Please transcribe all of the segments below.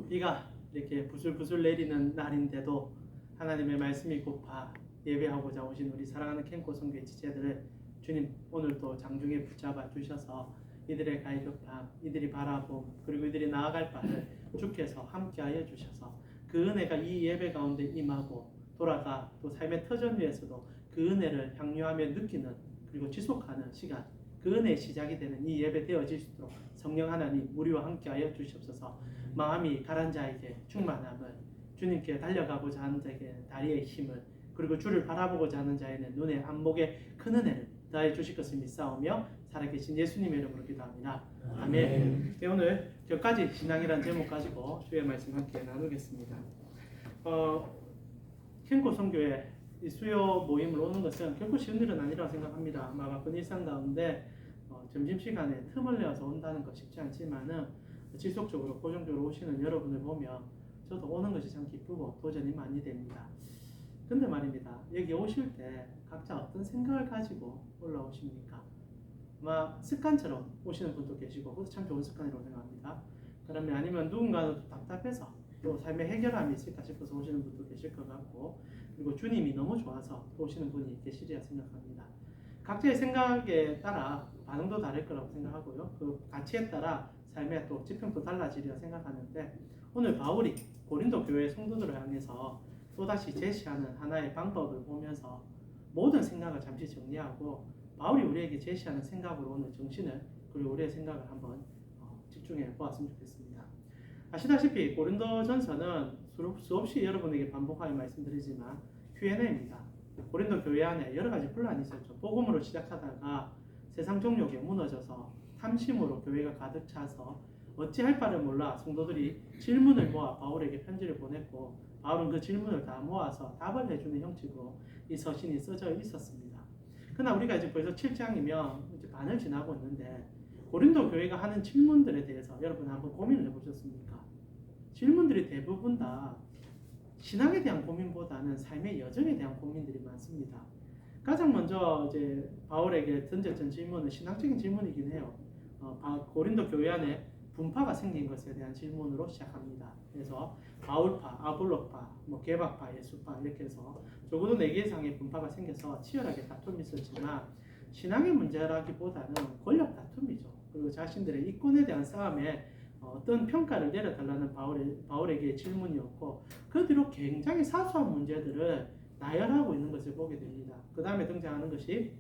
비가 이렇게 부슬부슬 내리는 날인데도 하나님의 말씀이 고파 예배하고자 오신 우리 사랑하는 캠코 성교의 지체들을 주님 오늘도 장중에 붙잡아 주셔서 이들의 갈급함, 이들이 바라봄, 그리고 이들이 나아갈 바를 주께서 함께하여 주셔서 그 은혜가 이 예배 가운데 임하고 돌아가 또 삶의 터전 위에서도 그 은혜를 향유하며 느끼는 그리고 지속하는 시간, 그 은혜의 시작이 되는 이 예배 되어질 수 있도록 성령 하나님 우리와 함께하여 주시옵소서. 마음이 가란 자에게 충만함을, 주님께 달려가고자 하는 자에게 다리의 힘을, 그리고 주를 바라보고자 하는 자에게는 눈의 안목의 큰 은혜를 더해 주실 것을 믿사오며 살아계신 예수님의 이름으로 기도합니다. 아멘. 네, 오늘 격가지 신앙이라는 제목 가지고 주의 말씀 함께 나누겠습니다. 캠코 선교회 수요 모임을 오는 것은 결코 쉬운 일은 아니라고 생각합니다. 아마 바쁜 일상 가운데 점심시간에 틈을 내어서 온다는 것 쉽지 않지만은 지속적으로 고정적으로 오시는 여러분을 보면 저도 오는 것이 참 기쁘고 도전이 많이 됩니다. 근데 말입니다. 여기 오실 때 각자 어떤 생각을 가지고 올라오십니까? 아마 습관처럼 오시는 분도 계시고 그것도 참 좋은 습관이라고 생각합니다. 그러면 아니면 누군가는 답답해서 또 삶의 해결함이 있을까 싶어서 오시는 분도 계실 것 같고, 그리고 주님이 너무 좋아서 또 오시는 분이 계시리라 생각합니다. 각자의 생각에 따라 반응도 다를 거라고 생각하고요. 그 가치에 따라 삶의 또 지평도 달라지리라 생각하는데, 오늘 바울이 고린도 교회 성도들을 향해서 또다시 제시하는 하나의 방법을 보면서 모든 생각을 잠시 정리하고 바울이 우리에게 제시하는 생각으로 오늘 정신을, 그리고 우리의 생각을 한번 집중해 보았으면 좋겠습니다. 아시다시피 고린도전서는 수없이 여러분에게 반복하여 말씀드리지만 Q&A입니다. 고린도 교회 안에 여러 가지 분란이 있었죠. 복음으로 시작하다가 세상 정욕에 무너져서 탐심으로 교회가 가득 차서 어찌할 바를 몰라 성도들이 질문을 모아 바울에게 편지를 보냈고, 바울은 그 질문을 다 모아서 답을 해주는 형식으로 이 서신이 써져 있었습니다. 그러나 우리가 이제 벌써 7장이면 이제 반을 지나고 있는데 고린도 교회가 하는 질문들에 대해서 여러분 한번 고민을 해보셨습니까? 질문들이 대부분 다 신앙에 대한 고민보다는 삶의 여정에 대한 고민들이 많습니다. 가장 먼저 이제 바울에게 던졌던 질문은 신앙적인 질문이긴 해요. 고린도 교회 안에 분파가 생긴 것에 대한 질문으로 시작합니다. 그래서 바울파, 아볼로파, 개박파, 예수파 이렇게 해서 적어도 4개 이상의 분파가 생겨서 치열하게 다툼이 있었지만 신앙의 문제라기보다는 권력 다툼이죠. 그리고 자신들의 이권에 대한 싸움에 어떤 평가를 내려달라는 바울에게 질문이었고, 그 뒤로 굉장히 사소한 문제들을 나열하고 있는 것을 보게 됩니다. 그 다음에 등장하는 것이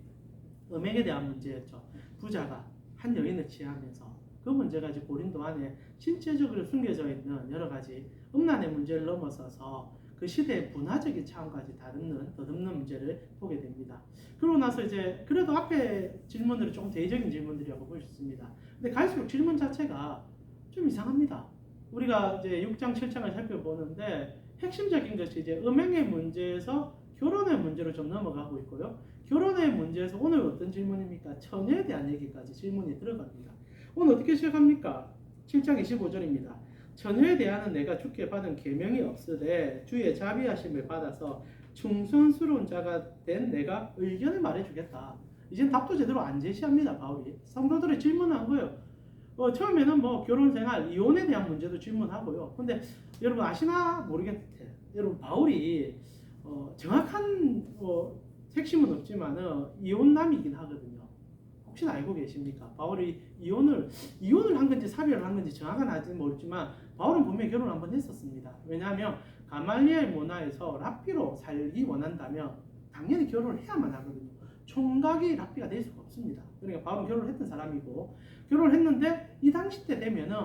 음행에 대한 문제였죠. 부자가 한 여인을 취하면서 그 문제가 이제 고린도 안에 신체적으로 숨겨져 있는 여러 가지 음란의 문제를 넘어서서 그 시대의 문화적인 차원까지 더듬는 문제를 보게 됩니다. 그러고 나서 이제 그래도 앞에 질문들이 조금 대의적인 질문들이라고 볼 수 있습니다. 근데 갈수록 질문 자체가 좀 이상합니다. 우리가 이제 6장, 7장을 살펴보는데 핵심적인 것이 이제 음행의 문제에서 결혼의 문제로 좀 넘어가고 있고요. 결혼의 문제에서 오늘 어떤 질문입니까? 처녀에 대한 얘기까지 질문이 들어갑니다. 오늘 어떻게 시작합니까? 7장 25절입니다. 처녀에 대하여는 내가 주께 받은 계명이 없으되 주의 자비하심을 받아서 충성스러운 자가 된 내가 의견을 말해주겠다. 이젠 답도 제대로 안 제시합니다. 바울이 성도들의 질문을 한 거예요. 처음에는 결혼생활, 이혼에 대한 문제도 질문하고요. 근데 여러분 아시나 모르겠는데 여러분 바울이 정확한 핵심은 없지만은 이혼남이긴 하거든요. 혹시 알고 계십니까? 바울이 이혼을 한 건지 사별을 한 건지 정확한 아직은 모르지만 바울은 분명히 결혼을 한번 했었습니다. 왜냐하면 가말리엘 문화에서 랍비로 살기 원한다면 당연히 결혼을 해야만 하거든요. 총각이 랍비가 될 수가 없습니다. 그러니까 바울은 결혼을 했던 사람이고, 결혼을 했는데 이 당시 때 되면은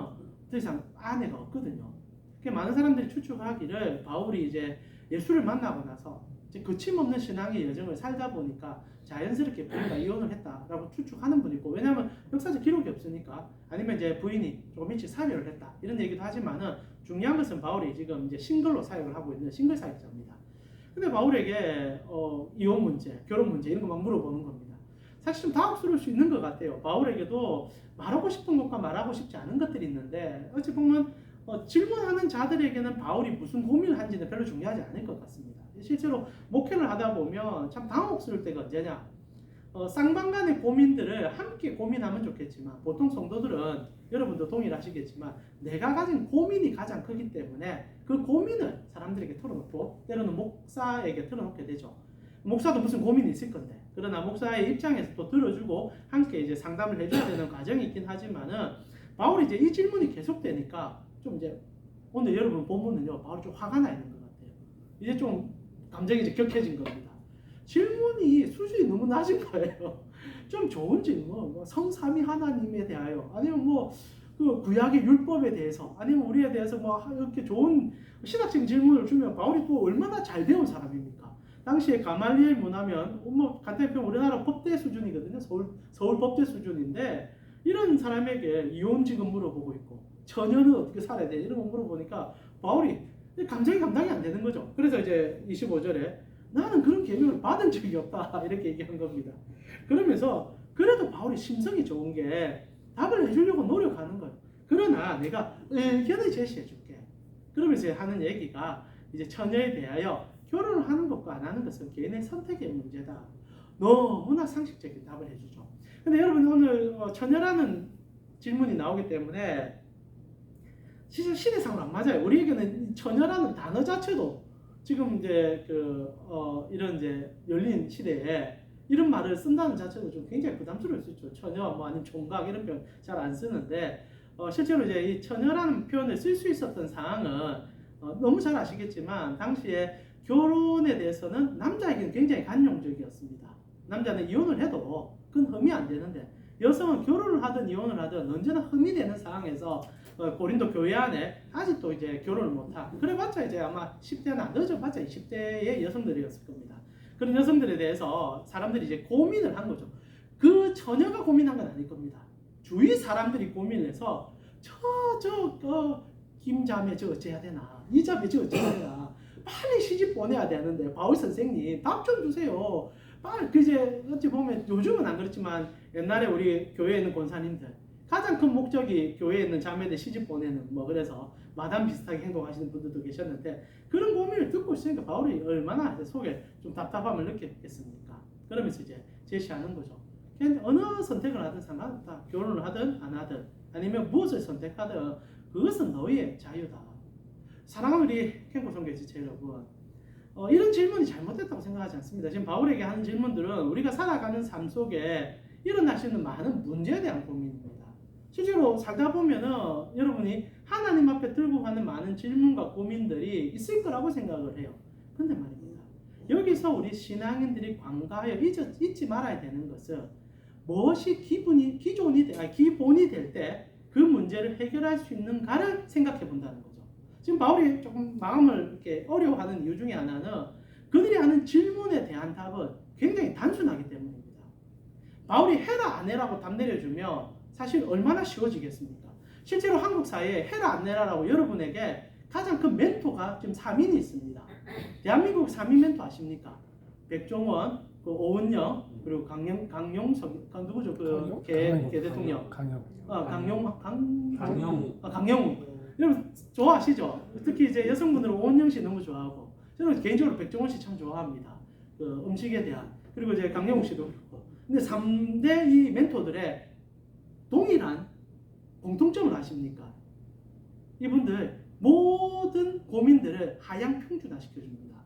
더 이상 아내가 없거든요. 많은 사람들이 추측하기를 바울이 이제 예수를 만나고 나서 이제 거침없는 신앙의 여정을 살다 보니까 자연스럽게 부인과 이혼을 했다라고 추측하는 분이 있고, 왜냐하면 역사적 기록이 없으니까, 아니면 이제 부인이 조금 일찍 사별을 했다 이런 얘기도 하지만은 중요한 것은 바울이 지금 이제 싱글로 사역을 하고 있는 싱글 사역자입니다. 근데 바울에게 이혼 문제, 결혼 문제 이런 거 막 물어보는 겁니다. 사실 좀 당혹스러울 수 있는 것 같아요. 바울에게도 말하고 싶은 것과 말하고 싶지 않은 것들이 있는데 어찌 보면 질문하는 자들에게는 바울이 무슨 고민을 하는지는 별로 중요하지 않을 것 같습니다. 실제로 목회를 하다 보면 참 당혹스러울 때가 언제냐? 쌍방간의 고민들을 함께 고민하면 좋겠지만 보통 성도들은 여러분도 동일하시겠지만 내가 가진 고민이 가장 크기 때문에 간에 그 고민을 사람들에게 털어놓고 때로는 목사에게 털어놓게 되죠. 목사도 무슨 고민이 있을 건데, 그러나 목사의 입장에서 또 들어주고 함께 이제 상담을 해줘야 되는 과정이 있긴 하지만은 바울이 이제 이 질문이 계속되니까 좀 이제 오늘 여러분 본문은요, 바울이 좀 화가 나 있는 것 같아요. 이제 좀 감정이 이제 격해진 겁니다. 질문이 수준이 너무 낮은 거예요. 좀 좋은 질문, 뭐 성삼위 하나님에 대하여, 아니면 뭐 그 구약의 율법에 대해서, 아니면 우리에 대해서 뭐 이렇게 좋은 신학적인 질문을 주면 바울이 또 얼마나 잘 배운 사람입니까? 당시에 가말리엘 문화면 뭐 간단히 표현 우리나라 법대 수준이거든요. 서울 법대 수준인데 이런 사람에게 이혼 지금 물어보고 있고 처녀는 어떻게 살아야 돼 이런 거 물어보니까 바울이 감정이 감당이 안 되는 거죠. 그래서 이제 25절에 나는 그런 계명을 받은 적이 없다 이렇게 얘기한 겁니다. 그러면서 그래도 바울이 심성이 좋은 게 답을 해주려고 노력하는 거예요. 그러나 내가 의견을 제시해 줄게. 그러면서 하는 얘기가 이제 처녀에 대하여 결혼을 하는 것과 안 하는 것은 개인의 선택의 문제다. 너무나 상식적인 답을 해주죠. 근데 여러분 오늘 처녀라는 질문이 나오기 때문에 진짜 시대상으로 안 맞아요. 우리에게는 처녀라는 단어 자체도 지금 이제 이런 이제 열린 시대에 이런 말을 쓴다는 자체도 좀 굉장히 부담스러울 수 있죠. 처녀 뭐 아니면 총각 이런 표현 잘 안 쓰는데 실제로 이제 이 처녀라는 표현을 쓸 수 있었던 상황은 너무 잘 아시겠지만 당시에 결혼에 대해서는 남자에게는 굉장히 관용적이었습니다. 남자는 이혼을 해도 그건 흠이 안 되는데 여성은 결혼을 하든 이혼을 하든 언제나 흠이 되는 상황에서 고린도 교회 안에 아직도 이제 결혼을 못한 그래봤자 이제 아마 10대나 늦어봤자 20대의 여성들이었을 겁니다. 그런 여성들에 대해서 사람들이 이제 고민을 한 거죠. 그 처녀가 고민한 건 아닐 겁니다. 주위 사람들이 고민을 해서 김자매 저 어째야 되나, 이 자매 저 어째야 되나, 빨리 시집 보내야 되는데 바울 선생님 답 좀 주세요. 빨리 이제 어찌 보면 요즘은 안 그렇지만 옛날에 우리 교회에 있는 권사님들 가장 큰 목적이 교회에 있는 자매들 시집 보내는 뭐 그래서 마담 비슷하게 행동하시는 분들도 계셨는데 그런 고민을 듣고 있으니까 바울이 얼마나 속에 좀 답답함을 느꼈겠습니까? 그러면서 이제 제시하는 거죠. 어느 선택을 하든 상관없다. 결혼을 하든 안 하든 아니면 무엇을 선택하든 그것은 너희의 자유다. 사랑하는 우리 캠프 선교 지체 여러분, 이런 질문이 잘못됐다고 생각하지 않습니다. 지금 바울에게 하는 질문들은 우리가 살아가는 삶 속에 일어날 수 있는 많은 문제에 대한 고민입니다. 실제로 살다 보면은 여러분이 하나님 앞에 들고 가는 많은 질문과 고민들이 있을 거라고 생각을 해요. 근데 말입니다. 여기서 우리 신앙인들이 관가하여 잊지 말아야 되는 것은 무엇이 기본이 될 때 그 문제를 해결할 수 있는가를 생각해 본다는 거죠. 지금 바울이 조금 마음을 이렇게 어려워하는 이유 중에 하나는 그들이 하는 질문에 대한 답은 굉장히 단순하기 때문입니다. 바울이 해라 안 해라고 답 내려주면 사실 얼마나 쉬워지겠습니까? 실제로 한국 사회에 해라 안 해라라고 여러분에게 가장 큰 멘토가 지금 3인이 있습니다. 대한민국 3인 멘토 아십니까? 백종원, 오은영, 그리고 강용석, 누구죠? 개 대통령. 강영우. 여러분 좋아하시죠? 특히 이제 여성분들은 오은영 씨 너무 좋아하고, 저는 개인적으로 백종원 씨 참 좋아합니다. 그 음식에 대한. 그리고 이제 강영우 씨도 그렇고. 근데 3대 이 멘토들의 동일한 공통점을 아십니까? 이분들 모든 고민들을 하향 평준화시켜줍니다.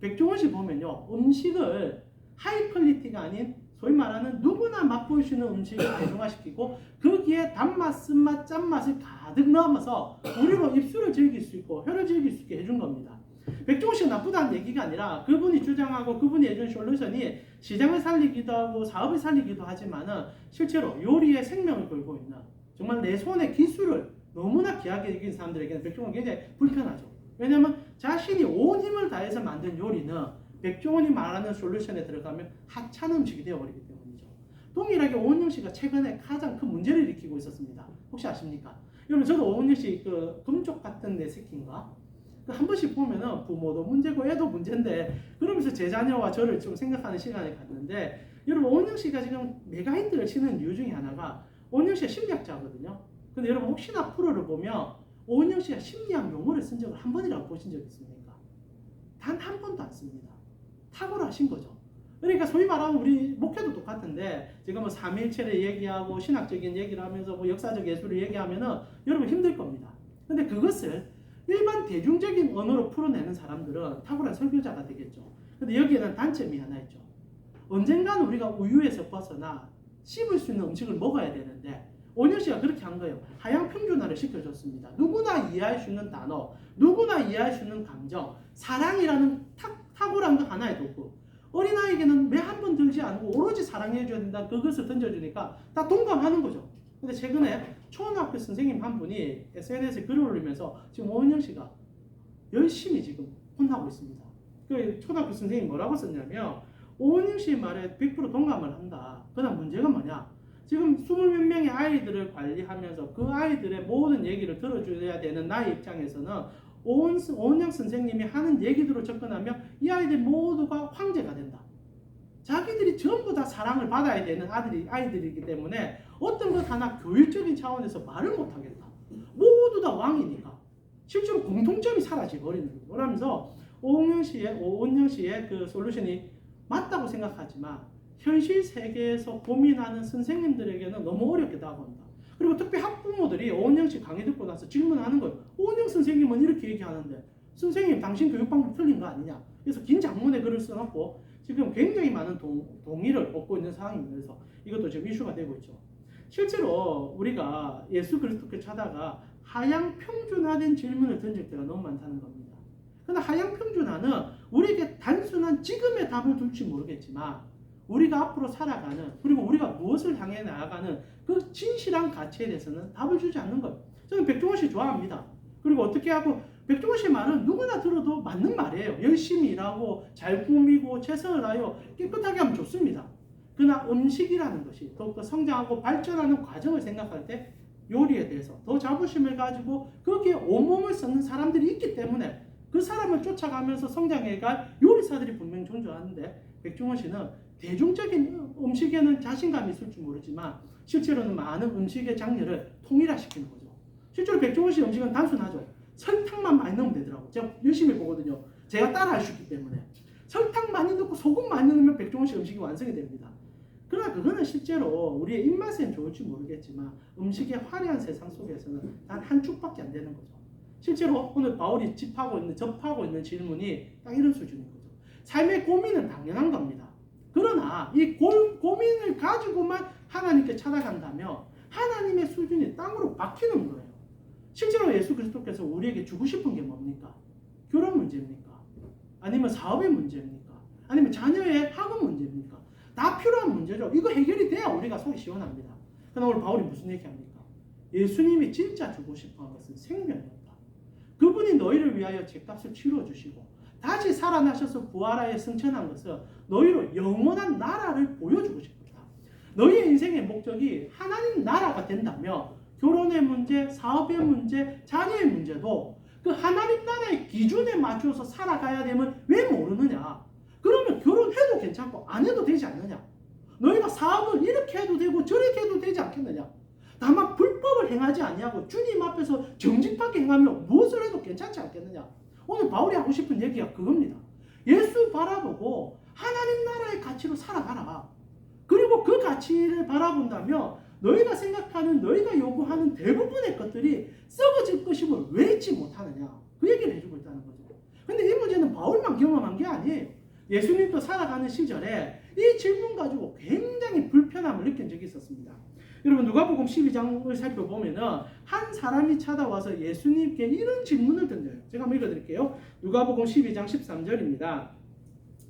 백종원 씨 보면요, 음식을 하이 퀄리티가 아닌 소위 말하는 누구나 맛볼 수 있는 음식을 대중화시키고 거기에 단맛, 쓴맛, 짠맛을 가득 넣으면서 우리로 입술을 즐길 수 있고 혀를 즐길 수 있게 해준 겁니다. 백종원 씨가 나쁘다는 얘기가 아니라 그분이 주장하고 그분이 해준 솔루션이 시장을 살리기도 하고 사업을 살리기도 하지만은 실제로 요리의 생명을 걸고 있는 정말 내 손의 기술을 너무나 귀하게 여긴 사람들에게는 백종원은 굉장히 불편하죠. 왜냐하면 자신이 온 힘을 다해서 만든 요리는 백종원이 말하는 솔루션에 들어가면 하찮은 음식이 되어버리기 때문이죠. 동일하게 오은영 씨가 최근에 가장 큰 문제를 일으키고 있었습니다. 혹시 아십니까? 여러분 저도 오은영 씨 그 금쪽 같은 내 새끼인가? 한 번씩 보면은 부모도 문제고 애도 문제인데 그러면서 제 자녀와 저를 좀 생각하는 시간을 갖는데 여러분 오은영 씨가 지금 메가 힌트를 치는 이유 중에 하나가 오은영 씨가 심리학자거든요. 근데 여러분 혹시나 프로를 보면 오은영 씨가 심리학 용어를 쓴 적을 한 번이라도 보신 적 있습니까? 단 한 번도 안 씁니다. 탁월하신 거죠. 그러니까 소위 말하면 우리 목회도 똑같은데 제가 뭐 삼일체를 얘기하고 신학적인 얘기를 하면서 뭐 역사적 예술을 얘기하면은 여러분 힘들 겁니다. 근데 그것을 일반 대중적인 언어로 풀어내는 사람들은 탁월한 설교자가 되겠죠. 근데 여기에는 단점이 하나 있죠. 언젠가는 우리가 우유에서 벗어나 씹을 수 있는 음식을 먹어야 되는데 오은영 씨가 그렇게 한 거예요. 하향 평준화를 시켜줬습니다. 누구나 이해할 수 있는 단어, 누구나 이해할 수 있는 감정, 사랑이라는 탁월한 거 하나에도 없고 어린아이에게는 매 한 번 들지 않고 오로지 사랑해줘야 된다. 그것을 던져주니까 다 동감하는 거죠. 근데 최근에 초등학교 선생님 한 분이 SNS에 글을 올리면서 지금 오은영 씨가 열심히 지금 혼나고 있습니다. 그 초등학교 선생님이 뭐라고 썼냐면 오은영 씨 말에 100% 동감을 한다. 그러나 문제가 뭐냐? 지금 20몇 명의 아이들을 관리하면서 그 아이들의 모든 얘기를 들어줘야 되는 나의 입장에서는 오은영 선생님이 하는 얘기대로 접근하면 이 아이들 모두가 황제가 된다. 자기들이 전부 다 사랑을 받아야 되는 아이들이기 때문에 어떤 것 하나 교육적인 차원에서 말을 못하겠다. 모두 다 왕이니까. 실제로 공통점이 사라져버리는 거죠. 그러면서 오은영 씨의 그 솔루션이 맞다고 생각하지만 현실 세계에서 고민하는 선생님들에게는 너무 어렵게 다가온다. 그리고 특히 학부모들이 오은영 씨 강의 듣고 나서 질문하는 거예요. 오은영 선생님은 이렇게 얘기하는데 선생님 당신 교육 방법 틀린 거 아니냐. 그래서 긴 장문의 글을 써놓고 지금 굉장히 많은 동의를 얻고 있는 상황입니다. 그래서 이것도 지금 이슈가 되고 있죠. 실제로 우리가 예수 그리스도께 찾아가 하향 평준화된 질문을 던질 때가 너무 많다는 겁니다. 그러나 하향 평준화는 우리에게 단순한 지금의 답을 줄지 모르겠지만 우리가 앞으로 살아가는 그리고 우리가 무엇을 향해 나아가는 그 진실한 가치에 대해서는 답을 주지 않는 거예요. 저는 백종원 씨 좋아합니다. 그리고 어떻게 하고 백종원 씨 말은 누구나 들어도 맞는 말이에요. 열심히 일하고 잘 꾸미고 최선을 다하여 깨끗하게 하면 좋습니다. 그러나 음식이라는 것이 더욱더 성장하고 발전하는 과정을 생각할 때 요리에 대해서 더 자부심을 가지고 거기에 온몸을 쏟는 사람들이 있기 때문에 그 사람을 쫓아가면서 성장해갈 요리사들이 분명히 존재하는데 백종원 씨는 대중적인 음식에는 자신감이 있을지 모르지만 실제로는 많은 음식의 장르를 통일화시키는 거죠. 실제로 백종원 씨 음식은 단순하죠. 설탕만 많이 넣으면 되더라고요. 제가 열심히 보거든요. 제가 따라할 수 있기 때문에. 설탕 많이 넣고 소금 많이 넣으면 백종원 씨 음식이 완성이 됩니다. 그러나 그거는 실제로 우리의 입맛에는 좋을지 모르겠지만 음식의 화려한 세상 속에서는 단 한 축밖에 안 되는 거죠. 실제로 오늘 바울이 접하고 있는 질문이 딱 이런 수준인 거죠. 삶의 고민은 당연한 겁니다. 그러나 이 고민을 가지고만 하나님께 찾아간다면 하나님의 수준이 땅으로 박히는 거예요. 실제로 예수 그리스도께서 우리에게 주고 싶은 게 뭡니까? 결혼 문제입니까? 아니면 사업의 문제입니까? 아니면 자녀의 학업 문제입니까? 다 필요한 문제죠. 이거 해결이 돼야 우리가 속이 시원합니다. 그러나 오늘 바울이 무슨 얘기합니까? 예수님이 진짜 주고 싶어한 것은 생명이었다. 그분이 너희를 위하여 죄값을 치러주시고 다시 살아나셔서 부활하여 승천한 것은 너희로 영원한 나라를 보여주고 싶었다. 너희의 인생의 목적이 하나님 나라가 된다면 결혼의 문제, 사업의 문제, 자녀의 문제도 그 하나님 나라의 기준에 맞춰서 살아가야 되면 왜 모르느냐? 그러면 결혼해도 괜찮고 안 해도 되지 않느냐? 너희가 사업을 이렇게 해도 되고 저렇게 해도 되지 않겠느냐? 다만 불법을 행하지 아니하고 주님 앞에서 정직하게 행하면 무엇을 해도 괜찮지 않겠느냐? 오늘 바울이 하고 싶은 얘기가 그겁니다. 예수 바라보고 하나님 나라의 가치로 살아가라. 그리고 그 가치를 바라본다면 너희가 생각하는 너희가 요구하는 대부분의 것들이 썩어질 것임을 왜 잊지 못하느냐? 그 얘기를 해주고 있다는 거죠. 근데 이 문제는 바울만 경험한 게 아니에요. 예수님도 살아가는 시절에 이 질문 가지고 굉장히 불편함을 느낀 적이 있었습니다. 여러분 누가복음 12장을 살펴보면은 한 사람이 찾아와서 예수님께 이런 질문을 던져요. 제가 한번 읽어드릴게요. 누가복음 12장 13절입니다.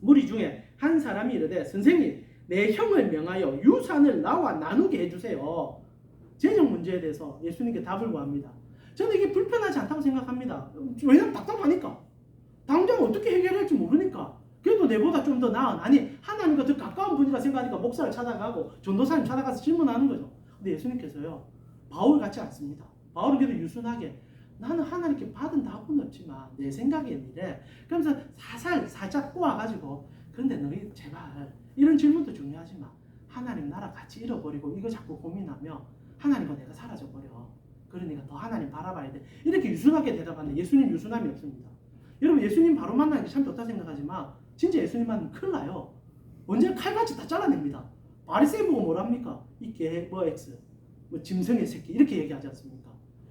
무리 중에 한 사람이 이르되 선생님 내 형을 명하여 유산을 나와 나누게 해주세요. 재정 문제에 대해서 예수님께 답을 구합니다. 저는 이게 불편하지 않다고 생각합니다. 왜냐하면 답답하니까. 당장 어떻게 해결할지 모르니까. 그래도 내보다 좀 더 나은 아니 하나님과 더 가까운 분이라 생각하니까 목사를 찾아가고 전도사님 찾아가서 질문하는 거죠. 근데 예수님께서요 바울 같지 않습니다. 바울은 그래도 유순하게 나는 하나님께 받은 답은 없지만 내 생각엔 이래. 그러면서 살짝 꼬아가지고 그런데 너희 제발 이런 질문도 중요하지만 하나님 나라 같이 잃어버리고 이거 자꾸 고민하면 하나님과 내가 사라져버려. 그러니까 더 하나님 바라봐야 돼. 이렇게 유순하게 대답하는데 예수님 유순함이 없습니다. 여러분 예수님 바로 만나는 게 참 좋다 생각하지만 진짜 예수님 만나면 큰일 나요. 언제 칼같이 다 잘라냅니다. 바리새인 보고 뭐랍니까? 이 개, 뭐 X, 뭐 짐승의 새끼 이렇게 얘기하지 않습니까?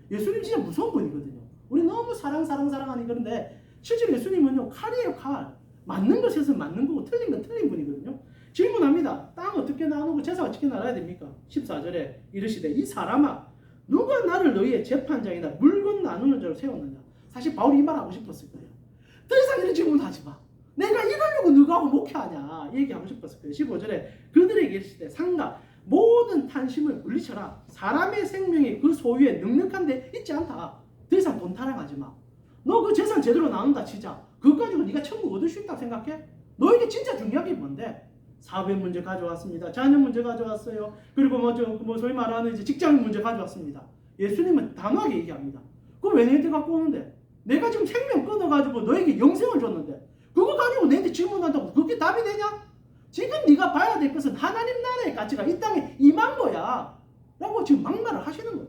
예수님 진짜 무서운 분이거든요. 우리 너무 사랑하니 그런데 실제로 예수님은요 칼이에요 칼. 맞는 것에서 맞는 거고 틀린 건 틀린 분이거든요. 질문합니다. 땅 어떻게 나누고 제사 어떻게 나눠야 됩니까? 14절에 이르시되 이 사람아 누가 나를 너희의 재판장이나 물건 나누는 자로 세웠느냐. 사실 바울이 이 말 하고 싶었을 거예요. 더 이상 이런 질문 하지 마. 내가 이러려고 너하고 목회하냐 얘기하고 싶었을 거예요. 15절에 그들에게 이르시되 상가 모든 탄심을 물리쳐라. 사람의 생명이 그 소유에 넉넉한데 있지 않다. 더 이상 돈 타령하지 마. 너 그 재산 제대로 나눈다 치자. 그거 가지고 네가 천국 얻을 수 있다고 생각해? 너에게 진짜 중요한 게 뭔데? 사업의 문제 가져왔습니다. 자녀 문제 가져왔어요. 그리고 소위 말하는 이제 직장 문제 가져왔습니다. 예수님은 단호하게 얘기합니다. 그거 왜 너희들 갖고 오는데? 내가 지금 생명 끊어가지고 너에게 영생을 줬는데 그거 가지고 너희한테 질문한다고 그게 답이 되냐? 지금 네가 봐야 될 것은 하나님 나라의 가치가 이 땅에 임한 거야 라고 지금 막말을 하시는 거예요.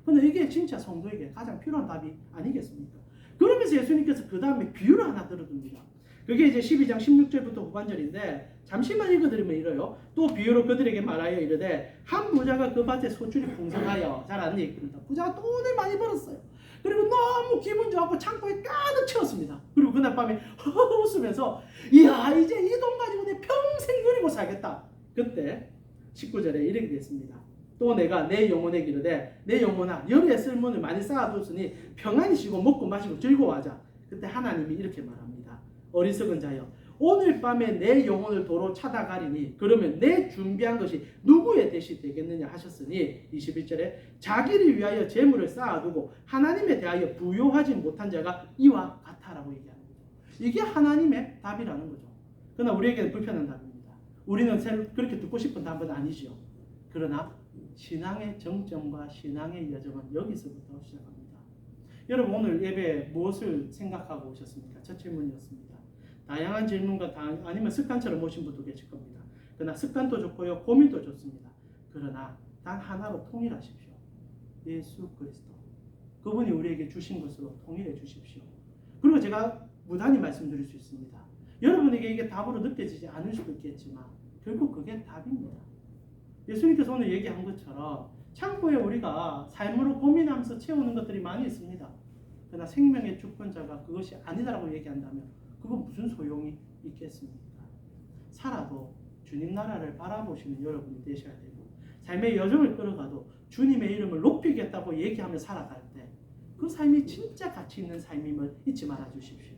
근데 이게 진짜 성도에게 가장 필요한 답이 아니겠습니까? 그러면서 예수님께서 그 다음에 비유를 하나 들어줍니다. 그게 이제 12장 16절부터 후반절인데 잠시만 읽어드리면 이래요. 또 비유로 그들에게 말하여 이르되 한 부자가 그 밭에 소출이 풍성하여 잘 아는 얘기입니다. 부자가 돈을 많이 벌었어요. 그리고 너무 기분 좋았고 창고에 가득 채웠습니다. 그리고 그날 밤에 허허 웃으면서 이야 이제 이 돈 가지고 내 평생 누리고 살겠다. 그때 19절에 이렇게 됐습니다. 또 내가 내 영혼에게 이르되 내 영혼아 열의 쓸문을 많이 쌓아뒀으니 평안히 쉬고 먹고 마시고 즐거워하자. 그때 하나님이 이렇게 말합니다. 어리석은 자여 오늘 밤에 내 영혼을 도로 찾아가리니 그러면 내 준비한 것이 누구의 대시 되겠느냐 하셨으니 21절에 자기를 위하여 재물을 쌓아두고 하나님에 대하여 부요하지 못한 자가 이와 같아라고 얘기하는 거죠. 이게 하나님의 답이라는 거죠. 그러나 우리에게는 불편한 답입니다. 우리는 그렇게 듣고 싶은 답은 아니죠. 그러나 신앙의 정점과 신앙의 여정은 여기서부터 시작합니다. 여러분 오늘 예배에 무엇을 생각하고 오셨습니까? 첫 질문이었습니다. 다양한 질문과 아니면 습관처럼 오신 분도 계실 겁니다. 그러나 습관도 좋고요. 고민도 좋습니다. 그러나 단 하나로 통일하십시오. 예수 그리스도. 그분이 우리에게 주신 것으로 통일해 주십시오. 그리고 제가 무단히 말씀드릴 수 있습니다. 여러분에게 이게 답으로 느껴지지 않을 수도 있겠지만 결국 그게 답입니다. 예수님께서 오늘 얘기한 것처럼 창고에 우리가 삶으로 고민하면서 채우는 것들이 많이 있습니다. 그러나 생명의 주권자가 그것이 아니다라고 얘기한다면 그건 무슨 소용이 있겠습니까? 살아도 주님 나라를 바라보시는 여러분이 되셔야 되고 삶의 여정을 끌어가도 주님의 이름을 높이겠다고 얘기하며 살아갈 때 그 삶이 진짜 가치 있는 삶임을 잊지 말아 주십시오.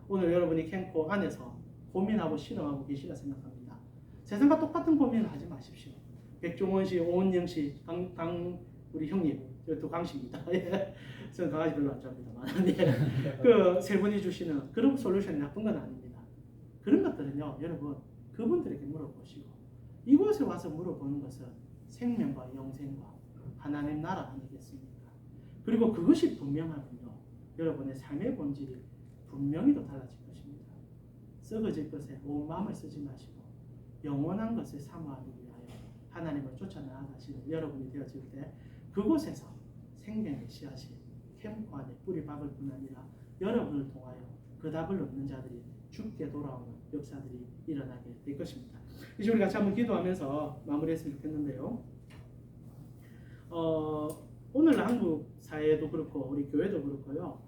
오늘 여러분이 캠코 안에서 고민하고 실험하고 계시라 생각합니다. 세상과 똑같은 고민을 하지 마십시오. 백종원 씨, 오은영 씨, 우리 형님, 또 강씨입니다. 저는 강아지 별로 안 좋아합니다만, 그 세 분이 주시는 그런 솔루션이 나쁜 건 아닙니다. 그런 것들은요, 여러분 그분들에게 물어보시고 이곳에 와서 물어보는 것은 생명과 영생과 하나님 나라 아니겠습니까? 그리고 그것이 분명하면요, 여러분의 삶의 본질이 분명히 더 달라질 것입니다. 썩어질 것에 온 마음을 쓰지 마시고 영원한 것을 사모하기 위하여 하나님을 쫓아 나아가시는 여러분이 되어질 때 그곳에서 생명의 씨앗이 캠프 안에 뿌리 박을 뿐 아니라 여러분을 통하여 그 답을 얻는 자들이 죽게 돌아오는 역사들이 일어나게 될 것입니다. 이제 우리 같이 한번 기도하면서 마무리했으면 좋겠는데요. 오늘 한국 사회도 그렇고 우리 교회도 그렇고요.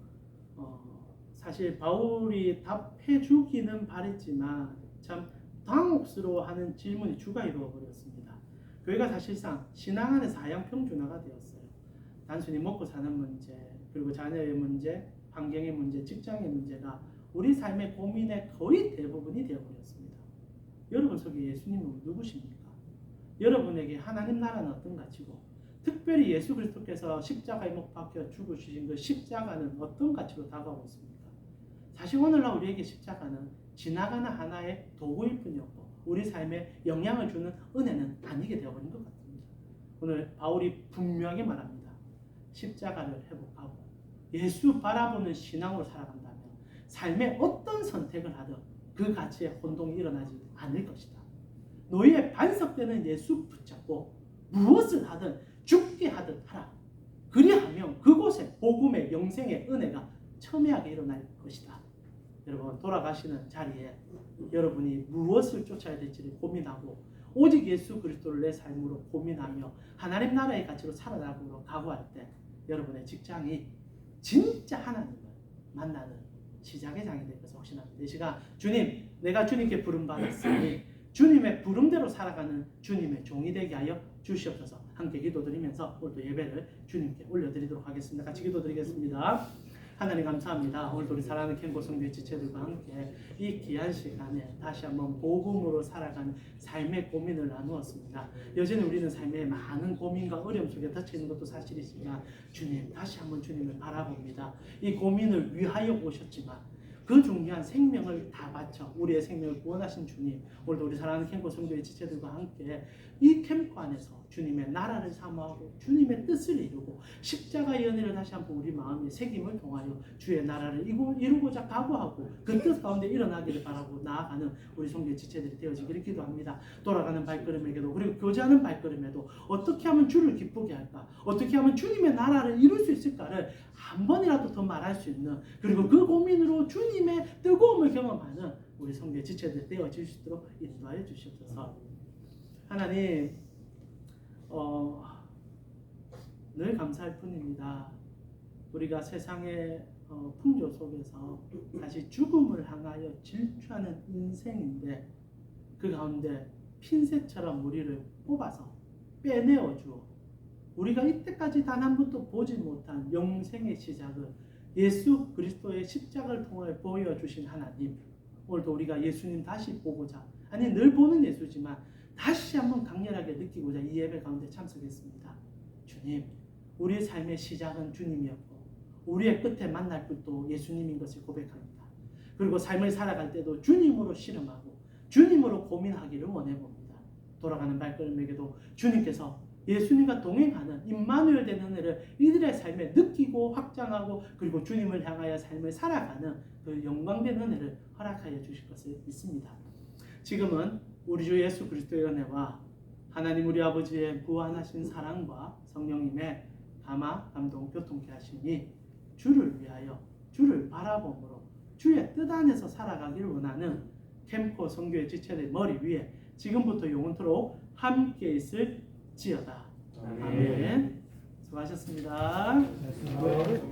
사실 바울이 답해 주기는 바랬지만 참 당혹스러워하는 질문이 주가 이루어버렸습니다. 교회가 사실상 신앙 안에서 하향평준화가 되었어요. 단순히 먹고 사는 문제, 그리고 자녀의 문제, 환경의 문제, 직장의 문제가 우리 삶의 고민의 거의 대부분이 되어버렸습니다. 여러분 속에 예수님은 누구십니까? 여러분에게 하나님 나라는 어떤 가치고 특별히 예수 그리스도께서 십자가에 못 박혀 죽으신 그 십자가는 어떤 가치로 다가오고 있습니까? 사실 오늘날 우리에게 십자가는 지나가는 하나의 도구일 뿐이었고 우리 삶에 영향을 주는 은혜는 아니게 되어버린 것 같습니다. 오늘 바울이 분명히 말합니다. 십자가를 회복하고 예수 바라보는 신앙으로 살아간다면 삶의 어떤 선택을 하든 그 가치에 혼동이 일어나지 않을 것이다. 너희의 반석되는 예수 붙잡고 무엇을 하든 죽게 하든 하라. 그리하면 그곳에 복음의 영생의 은혜가 첨예하게 일어날 것이다. 여러분 돌아가시는 자리에 여러분이 무엇을 쫓아야 될지를 고민하고 오직 예수 그리스도를 내 삶으로 고민하며 하나님 나라의 가치로 살아나가고 각오할 때 여러분의 직장이 진짜 하나님을 만나는 시작의 장이 될 것을 확신합니다. 이 시간 주님, 내가 주님께 부름받았으니 주님의 부름대로 살아가는 주님의 종이 되게 하여 주시옵소서. 함께 기도드리면서 오늘도 예배를 주님께 올려드리도록 하겠습니다. 같이 기도드리겠습니다. 하나님 감사합니다. 오늘도 우리 사랑하는 캠고 성도의 지체들과 함께 이 귀한 시간에 다시 한번 복음으로 살아가는 삶의 고민을 나누었습니다. 여전히 우리는 삶에 많은 고민과 어려움 속에 닫혀 있는 것도 사실이지만 주님, 다시 한번 주님을 바라봅니다. 이 고민을 위하여 오셨지만 그 중요한 생명을 다 바쳐 우리의 생명을 구원하신 주님, 오늘도 우리 사랑하는 캠코 성도의 지체들과 함께 이 캠코 안에서 주님의 나라를 사모하고 주님의 뜻을 이루고 십자가의 연회를 다시 한번 우리 마음의 새김을 통하여 주의 나라를 이루고자 각오하고 그 뜻 가운데 일어나기를 바라고 나아가는 우리 성도의 지체들이 되어지기를 기도합니다. 돌아가는 발걸음에게도 그리고 교제하는 발걸음에도 어떻게 하면 주를 기쁘게 할까, 어떻게 하면 주님의 나라를 이룰 수 있을까를 한 번이라도 더 말할 수 있는, 그리고 그 고민으로 주님의 뜨거움을 경험하는 우리 성도의 지체들 되어질 수 있도록 인도하여 주시옵소서. 하나님, 늘 감사할 뿐입니다. 우리가 세상의 풍조 속에서 다시 죽음을 향하여 질주하는 인생인데 그 가운데 핀셋처럼 우리를 뽑아서 빼내어 주어 우리가 이때까지 단 한 번도 보지 못한 영생의 시작을 예수 그리스도의 십자가를 통해 보여주신 하나님, 오늘도 우리가 예수님 다시 보고자, 아니 늘 보는 예수지만 다시 한번 강렬하게 느끼고자 이 예배 가운데 참석했습니다. 주님, 우리의 삶의 시작은 주님이었고 우리의 끝에 만날 끝도 예수님인 것을 고백합니다. 그리고 삶을 살아갈 때도 주님으로 씨름하고 주님으로 고민하기를 원해봅니다. 돌아가는 발걸음에게도 주님께서 예수님과 동행하는 임마누엘 된 은혜를 이들의 삶에 느끼고 확장하고 그리고 주님을 향하여 삶을 살아가는 그 영광된 은혜를 허락하여 주실 것을 믿습니다. 지금은 우리 주 예수 그리스도의 은혜와 하나님 우리 아버지의 무한하신 사랑과 성령님의 감화, 감동, 교통케 하시니 주를 위하여 주를 바라봄으로 주의 뜻 안에서 살아가기를 원하는 캠코 선교의 지체의 머리 위에 지금부터 영원토록 함께 있을 지어다. 아멘. 수고하셨습니다.